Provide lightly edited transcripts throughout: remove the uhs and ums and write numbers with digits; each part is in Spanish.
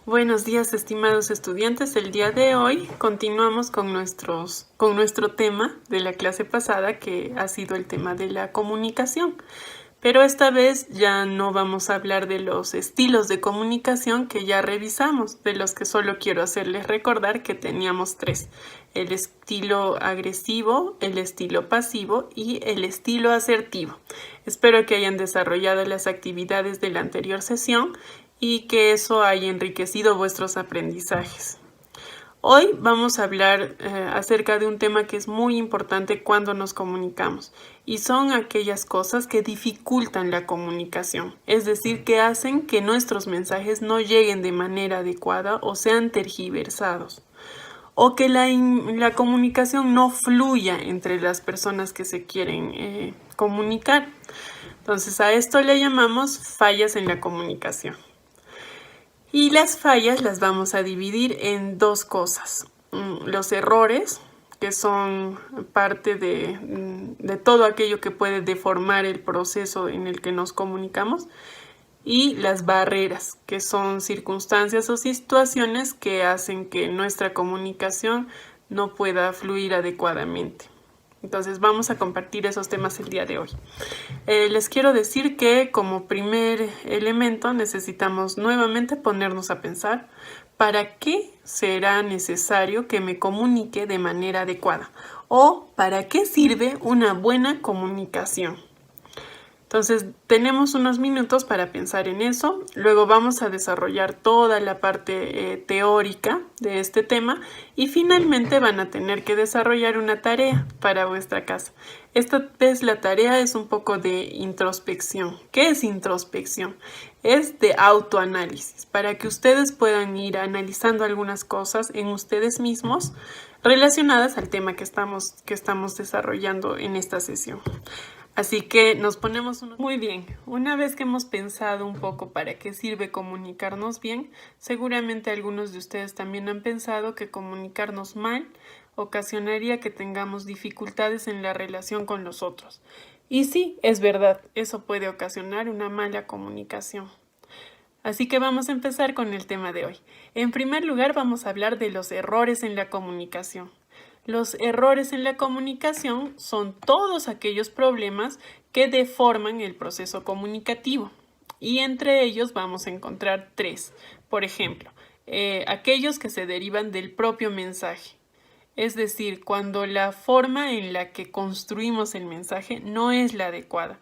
Buenos días, estimados estudiantes. El día de hoy continuamos con nuestro tema de la clase pasada, que ha sido el tema de la comunicación. Pero esta vez ya no vamos a hablar de los estilos de comunicación que ya revisamos, de los que solo quiero hacerles recordar que teníamos tres: el estilo agresivo, el estilo pasivo y el estilo asertivo. Espero que hayan desarrollado las actividades de la anterior sesión y que eso haya enriquecido vuestros aprendizajes. Hoy vamos a hablar acerca de un tema que es muy importante cuando nos comunicamos, y son aquellas cosas que dificultan la comunicación, es decir, que hacen que nuestros mensajes no lleguen de manera adecuada o sean tergiversados, o que la comunicación no fluya entre las personas que se quieren comunicar. Entonces a esto le llamamos fallas en la comunicación. Y las fallas las vamos a dividir en dos cosas: los errores, que son parte de todo aquello que puede deformar el proceso en el que nos comunicamos, y las barreras, que son circunstancias o situaciones que hacen que nuestra comunicación no pueda fluir adecuadamente. Entonces vamos a compartir esos temas el día de hoy. Les quiero decir que como primer elemento necesitamos nuevamente ponernos a pensar: ¿para qué será necesario que me comunique de manera adecuada? ¿O para qué sirve una buena comunicación? Entonces tenemos unos minutos para pensar en eso. Luego vamos a desarrollar toda la parte teórica de este tema, y finalmente van a tener que desarrollar una tarea para vuestra casa. Esta vez la tarea es un poco de introspección. ¿Qué es introspección? Es de autoanálisis, para que ustedes puedan ir analizando algunas cosas en ustedes mismos relacionadas al tema que estamos desarrollando en esta sesión. Así que nos ponemos muy bien. Una vez que hemos pensado un poco para qué sirve comunicarnos bien, seguramente algunos de ustedes también han pensado que comunicarnos mal ocasionaría que tengamos dificultades en la relación con los otros. Y sí, es verdad, eso puede ocasionar una mala comunicación. Así que vamos a empezar con el tema de hoy. En primer lugar, vamos a hablar de los errores en la comunicación. Los errores en la comunicación son todos aquellos problemas que deforman el proceso comunicativo, y entre ellos vamos a encontrar tres. Por ejemplo, aquellos que se derivan del propio mensaje, es decir, cuando la forma en la que construimos el mensaje no es la adecuada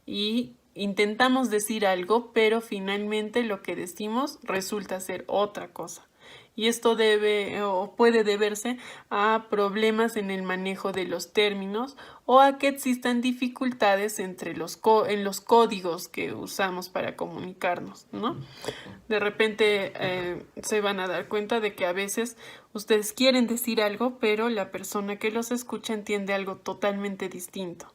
y intentamos decir algo, pero finalmente lo que decimos resulta ser otra cosa. Y esto debe o puede deberse a problemas en el manejo de los términos, o a que existan dificultades en los códigos que usamos para comunicarnos, ¿no? De repente se van a dar cuenta de que a veces ustedes quieren decir algo, pero la persona que los escucha entiende algo totalmente distinto.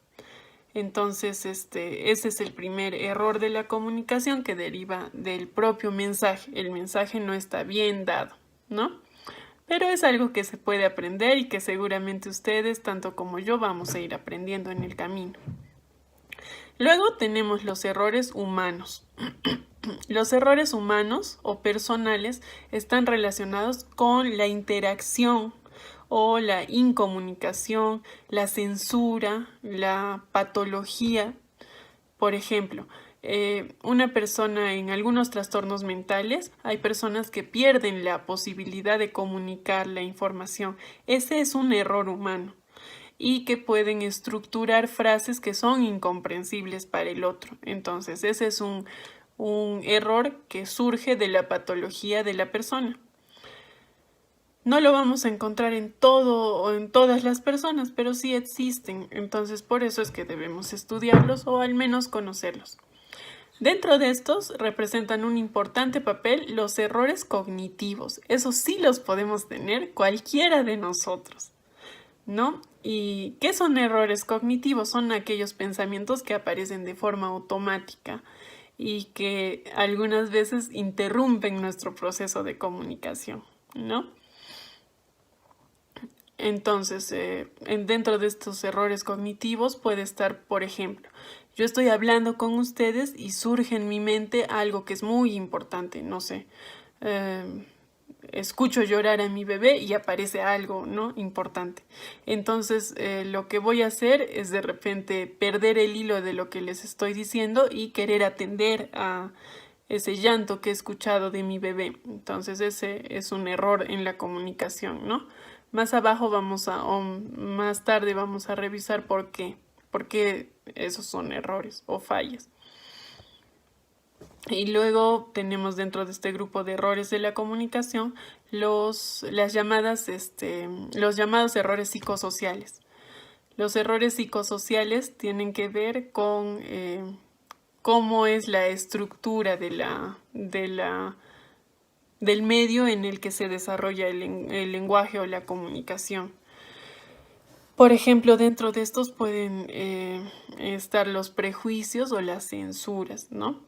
Entonces, ese es el primer error de la comunicación, que deriva del propio mensaje. El mensaje no está bien dado, ¿no? Pero es algo que se puede aprender y que seguramente ustedes, tanto como yo, vamos a ir aprendiendo en el camino. Luego tenemos los errores humanos. Los errores humanos o personales están relacionados con la interacción o la incomunicación, la censura, la patología. Por ejemplo, una persona en algunos trastornos mentales, hay personas que pierden la posibilidad de comunicar la información. Ese es un error humano, y que pueden estructurar frases que son incomprensibles para el otro. Entonces, ese es un error que surge de la patología de la persona. No lo vamos a encontrar en todo o en todas las personas, pero sí existen. Entonces, por eso es que debemos estudiarlos o al menos conocerlos. Dentro de estos representan un importante papel los errores cognitivos. Esos sí los podemos tener cualquiera de nosotros, ¿no? ¿Y qué son errores cognitivos? Son aquellos pensamientos que aparecen de forma automática y que algunas veces interrumpen nuestro proceso de comunicación, ¿no? Entonces, dentro de estos errores cognitivos puede estar, por ejemplo, yo estoy hablando con ustedes y surge en mi mente algo que es muy importante, no sé, escucho llorar a mi bebé y aparece algo, ¿no? Importante. Entonces, lo que voy a hacer es de repente perder el hilo de lo que les estoy diciendo y querer atender a ese llanto que he escuchado de mi bebé. Entonces, ese es un error en la comunicación, ¿no? Más abajo o más tarde vamos a revisar por qué esos son errores o fallas. Y luego tenemos dentro de este grupo de errores de la comunicación los llamados errores psicosociales. Los errores psicosociales tienen que ver con cómo es la estructura del medio en el que se desarrolla el lenguaje o la comunicación. Por ejemplo, dentro de estos pueden estar los prejuicios o las censuras, ¿no?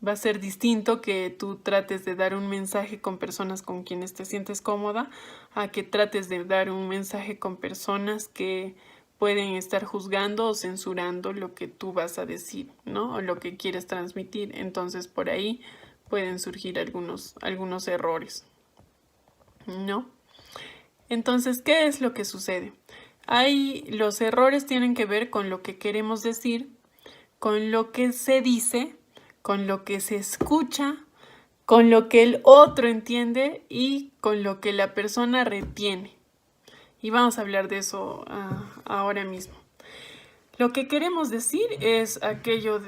Va a ser distinto que tú trates de dar un mensaje con personas con quienes te sientes cómoda a que trates de dar un mensaje con personas que pueden estar juzgando o censurando lo que tú vas a decir, ¿no? O lo que quieres transmitir. Entonces, por ahí pueden surgir algunos errores, ¿no? Entonces, ¿qué es lo que sucede? Los errores tienen que ver con lo que queremos decir, con lo que se dice, con lo que se escucha, con lo que el otro entiende y con lo que la persona retiene. Y vamos a hablar de eso ahora mismo. Lo que queremos decir es aquello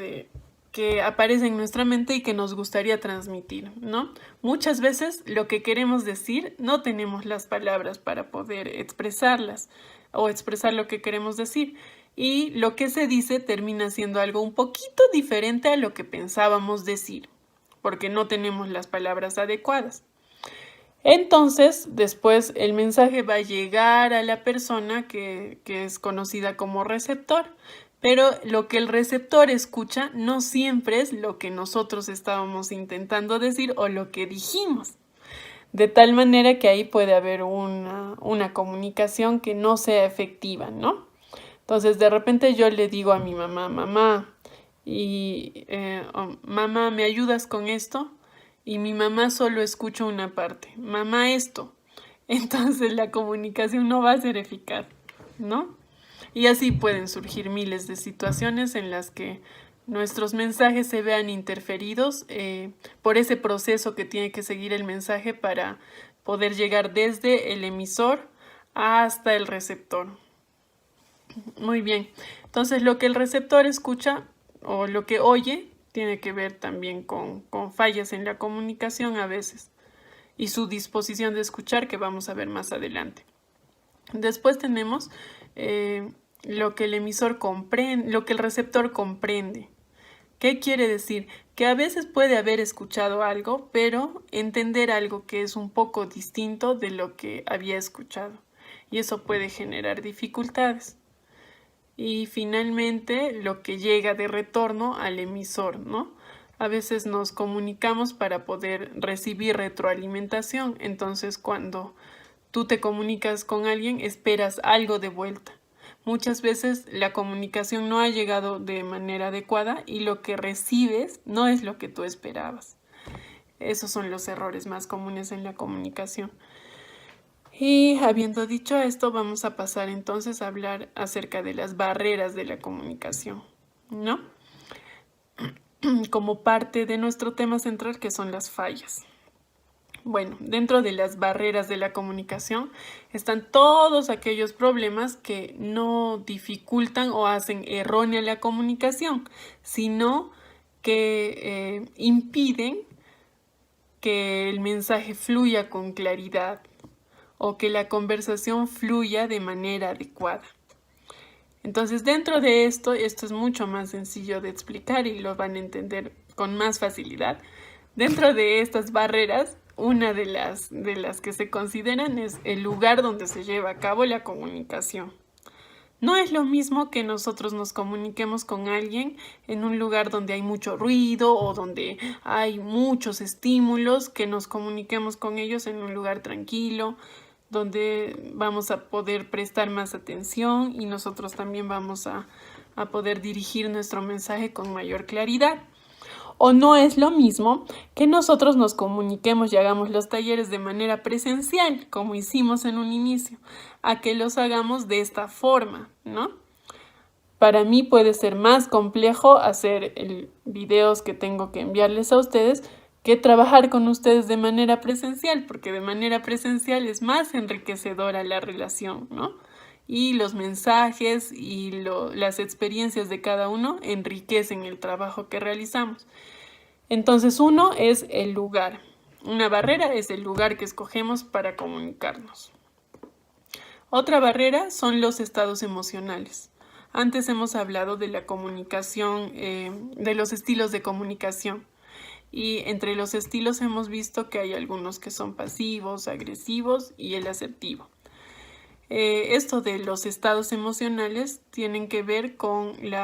que aparece en nuestra mente y que nos gustaría transmitir, ¿no? Muchas veces lo que queremos decir no tenemos las palabras para poder expresarlas o expresar lo que queremos decir. Y lo que se dice termina siendo algo un poquito diferente a lo que pensábamos decir, porque no tenemos las palabras adecuadas. Entonces, después el mensaje va a llegar a la persona que es conocida como receptor, pero lo que el receptor escucha no siempre es lo que nosotros estábamos intentando decir o lo que dijimos. De tal manera que ahí puede haber una comunicación que no sea efectiva, ¿no? Entonces, de repente yo le digo a mi mamá, mamá, mamá, ¿me ayudas con esto? Y mi mamá solo escucha una parte, mamá, esto. Entonces la comunicación no va a ser eficaz, ¿no? Y así pueden surgir miles de situaciones en las que nuestros mensajes se vean interferidos por ese proceso que tiene que seguir el mensaje para poder llegar desde el emisor hasta el receptor. Muy bien, entonces lo que el receptor escucha o lo que oye tiene que ver también con fallas en la comunicación a veces y su disposición de escuchar que vamos a ver más adelante. Después tenemos lo que el emisor comprende, lo que el receptor comprende. ¿Qué quiere decir? Que a veces puede haber escuchado algo, pero entender algo que es un poco distinto de lo que había escuchado. Y eso puede generar dificultades. Y finalmente lo que llega de retorno al emisor, ¿no? A veces nos comunicamos para poder recibir retroalimentación. Entonces, cuando tú te comunicas con alguien, esperas algo de vuelta. Muchas veces la comunicación no ha llegado de manera adecuada y lo que recibes no es lo que tú esperabas. Esos son los errores más comunes en la comunicación. Y habiendo dicho esto, vamos a pasar entonces a hablar acerca de las barreras de la comunicación, ¿no? Como parte de nuestro tema central, que son las fallas. Bueno, dentro de las barreras de la comunicación están todos aquellos problemas que no dificultan o hacen errónea la comunicación, sino que impiden que el mensaje fluya con claridad o que la conversación fluya de manera adecuada. Entonces, dentro de esto es mucho más sencillo de explicar y lo van a entender con más facilidad. Dentro de estas barreras, una de las que se consideran es el lugar donde se lleva a cabo la comunicación. No es lo mismo que nosotros nos comuniquemos con alguien en un lugar donde hay mucho ruido o donde hay muchos estímulos, que nos comuniquemos con ellos en un lugar tranquilo, donde vamos a poder prestar más atención y nosotros también vamos a poder dirigir nuestro mensaje con mayor claridad. O no es lo mismo que nosotros nos comuniquemos y hagamos los talleres de manera presencial, como hicimos en un inicio, a que los hagamos de esta forma, ¿no? Para mí puede ser más complejo hacer videos que tengo que enviarles a ustedes que trabajar con ustedes de manera presencial, porque de manera presencial es más enriquecedora la relación, ¿no? Y los mensajes y las experiencias de cada uno enriquecen el trabajo que realizamos. Entonces, uno es el lugar. Una barrera es el lugar que escogemos para comunicarnos. Otra barrera son los estados emocionales. Antes hemos hablado de la comunicación, de los estilos de comunicación. Y entre los estilos hemos visto que hay algunos que son pasivos, agresivos y el asertivo. Esto de los estados emocionales tienen que ver con el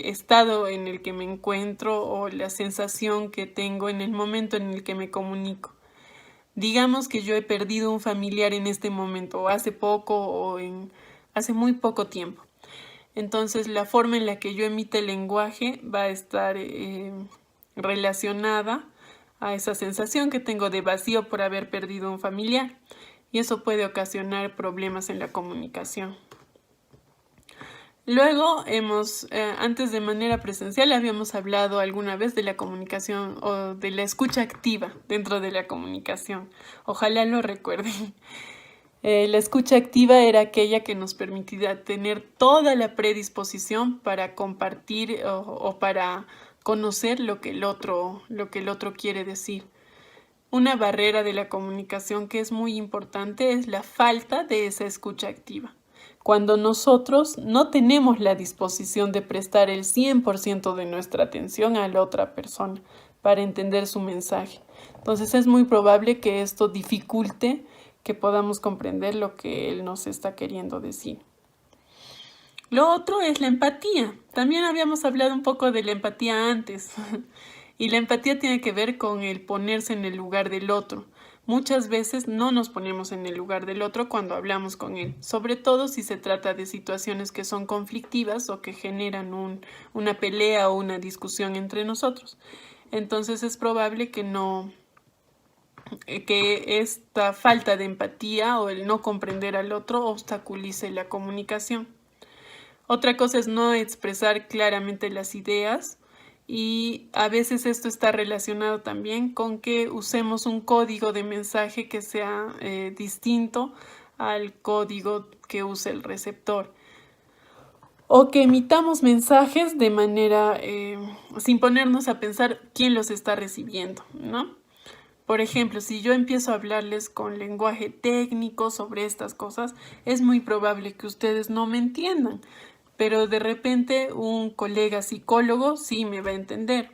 estado en el que me encuentro o la sensación que tengo en el momento en el que me comunico. Digamos que yo he perdido un familiar en este momento, o hace poco o hace muy poco tiempo. Entonces, la forma en la que yo emite el lenguaje va a estar relacionada a esa sensación que tengo de vacío por haber perdido un familiar. Y eso puede ocasionar problemas en la comunicación. Luego antes de manera presencial habíamos hablado alguna vez de la comunicación o de la escucha activa dentro de la comunicación. Ojalá lo recuerden. La escucha activa era aquella que nos permitía tener toda la predisposición para compartir o para conocer lo que el otro quiere decir. Una barrera de la comunicación que es muy importante es la falta de esa escucha activa. Cuando nosotros no tenemos la disposición de prestar el 100% de nuestra atención a la otra persona para entender su mensaje. Entonces es muy probable que esto dificulte que podamos comprender lo que él nos está queriendo decir. Lo otro es la empatía. También habíamos hablado un poco de la empatía antes. Y la empatía tiene que ver con el ponerse en el lugar del otro. Muchas veces no nos ponemos en el lugar del otro cuando hablamos con él, sobre todo si se trata de situaciones que son conflictivas o que generan una pelea o una discusión entre nosotros. Entonces es probable que esta falta de empatía o el no comprender al otro obstaculice la comunicación. Otra cosa es no expresar claramente las ideas. Y a veces esto está relacionado también con que usemos un código de mensaje que sea distinto al código que usa el receptor. O que emitamos mensajes de manera sin ponernos a pensar quién los está recibiendo, ¿no? Por ejemplo, si yo empiezo a hablarles con lenguaje técnico sobre estas cosas, es muy probable que ustedes no me entiendan. Pero de repente un colega psicólogo sí me va a entender.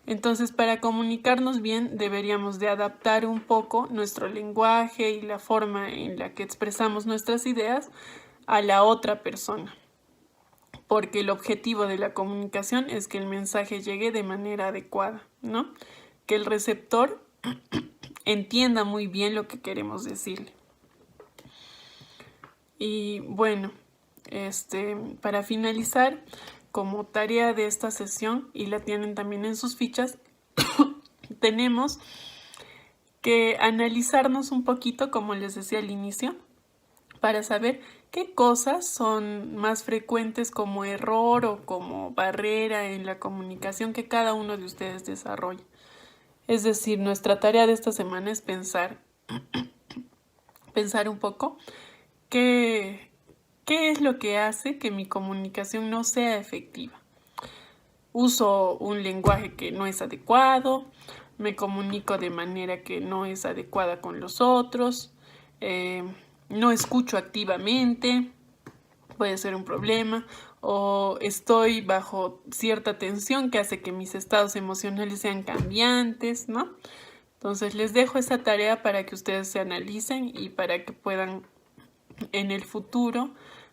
Entonces, para comunicarnos bien, deberíamos de adaptar un poco nuestro lenguaje y la forma en la que expresamos nuestras ideas a la otra persona. Porque el objetivo de la comunicación es que el mensaje llegue de manera adecuada, ¿no? Que el receptor entienda muy bien lo que queremos decirle. Y bueno, para finalizar, como tarea de esta sesión, y la tienen también en sus fichas, tenemos que analizarnos un poquito, como les decía al inicio, para saber qué cosas son más frecuentes como error o como barrera en la comunicación que cada uno de ustedes desarrolla. Es decir, nuestra tarea de esta semana es pensar un poco ¿qué es lo que hace que mi comunicación no sea efectiva? Uso un lenguaje que no es adecuado, me comunico de manera que no es adecuada con los otros, no escucho activamente, puede ser un problema, o estoy bajo cierta tensión que hace que mis estados emocionales sean cambiantes, ¿no? Entonces les dejo esa tarea para que ustedes se analicen y para que puedan en el futuro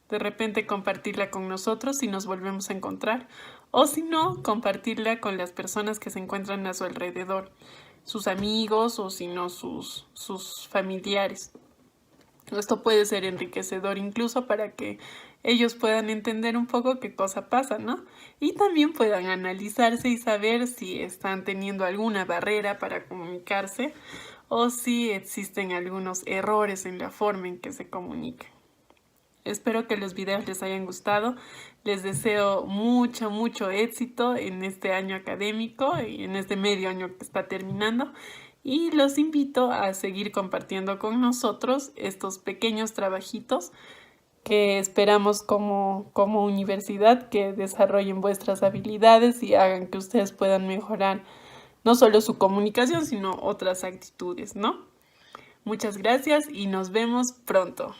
de repente compartirla con nosotros si nos volvemos a encontrar, o si no, compartirla con las personas que se encuentran a su alrededor, sus amigos o si no sus familiares. Esto puede ser enriquecedor incluso para que ellos puedan entender un poco qué cosa pasa, ¿no? Y también puedan analizarse y saber si están teniendo alguna barrera para comunicarse o si existen algunos errores en la forma en que se comunican. Espero que los videos les hayan gustado. Les deseo mucho éxito en este año académico y en este medio año que está terminando. Y los invito a seguir compartiendo con nosotros estos pequeños trabajitos que esperamos como universidad que desarrollen vuestras habilidades y hagan que ustedes puedan mejorar no solo su comunicación, sino otras actitudes, ¿no? Muchas gracias y nos vemos pronto.